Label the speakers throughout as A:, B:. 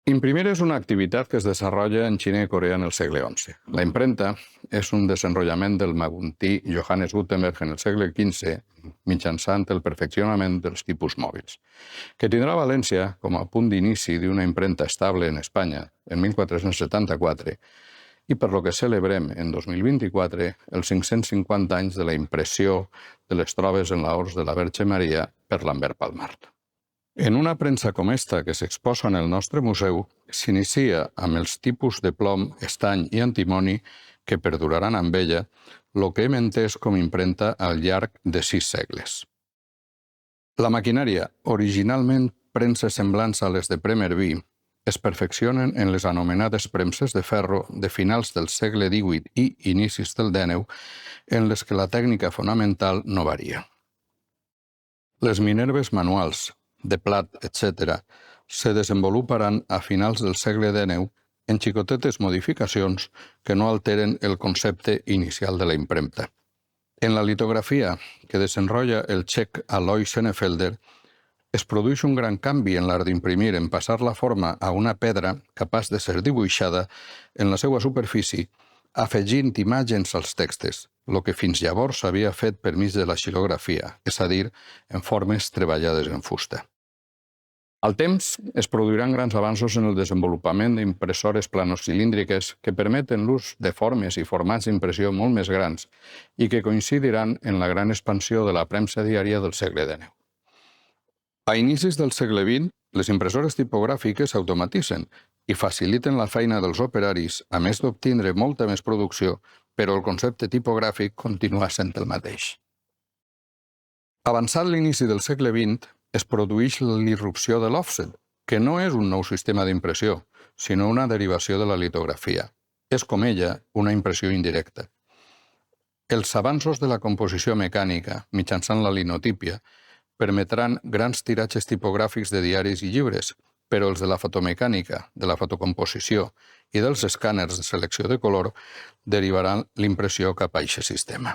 A: Imprimir es una actividad que es desarrolla en China y Corea en el segle XI. La imprenta és un desenrotllament del maguntí Johannes Gutenberg en el segle XV mitjançant el perfeccionament dels tipus mòbils, que tindrà València com a punt d'inici d'una imprenta estable en Espanya en 1474 i per lo que celebrem en 2024 els 550 anys de la impressió de les trobes en l'Horts de la Verge Maria per Lambert Palmart. En una premsa com esta que s'exposa en el nostre museu, s'inicia amb els tipus de plom, estany i antimoni que perduraran amb ella el que hem entès com imprenta al llarg de 6 segles. La maquinària, originalment premses semblants a les de prémer vi, es perfeccionen en les anomenades premses de ferro de finals del segle XVIII i inicis del XIX, en les que la tècnica fonamental no varia. Les minerves manuals, de plat, etc., se desenvoluparan a finals del segle XIX en xicotetes modificacions que no alteren el concepte inicial de la impremta. En la litografia que desenrotlla el txec Alois Senefelder, es produeix un gran canvi en l'art d'imprimir en passar la forma a una pedra capaç de ser dibuixada en la seva superfície, afegint imatges als textos, el que fins llavors s'havia fet per mig de la xilografia, és a dir, en formes treballades en fusta. Al temps, es produiran grans avanços en el desenvolupament d'impressores planocilíndriques que permeten l'ús de formes i formats d'impressió molt més grans i que coincidiran en la gran expansió de la premsa diària del segle XIX. A inicis del segle XX, les impressores tipogràfiques s'automatitzen i faciliten la feina dels operaris, a més d'obtindre molta més producció, però el concepte tipogràfic continua sent el mateix. Avançat l'inici del segle XX, es produeix l'irrupció de l'òfset, que no és un nou sistema d'impressió, sinó una derivació de la litografia. És com ella una impressió indirecta. Els avanços de la composició mecànica, mitjançant la linotípia, permetran grans tiratges tipogràfics de diaris i llibres, però els de la fotomecànica, de la fotocomposició i dels escàners de selecció de color derivaran l'impressió cap a aquest sistema.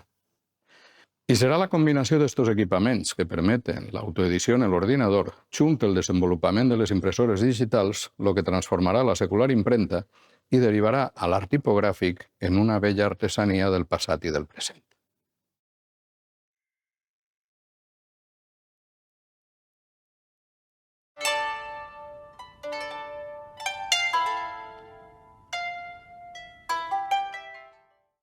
A: I serà la combinació d'estos equipaments que permeten l'autoedició en l'ordinador, junt el desenvolupament de les impressores digitals, el que transformarà la secular imprenta i derivarà a l'art tipogràfic en una bella artesania del passat i del present.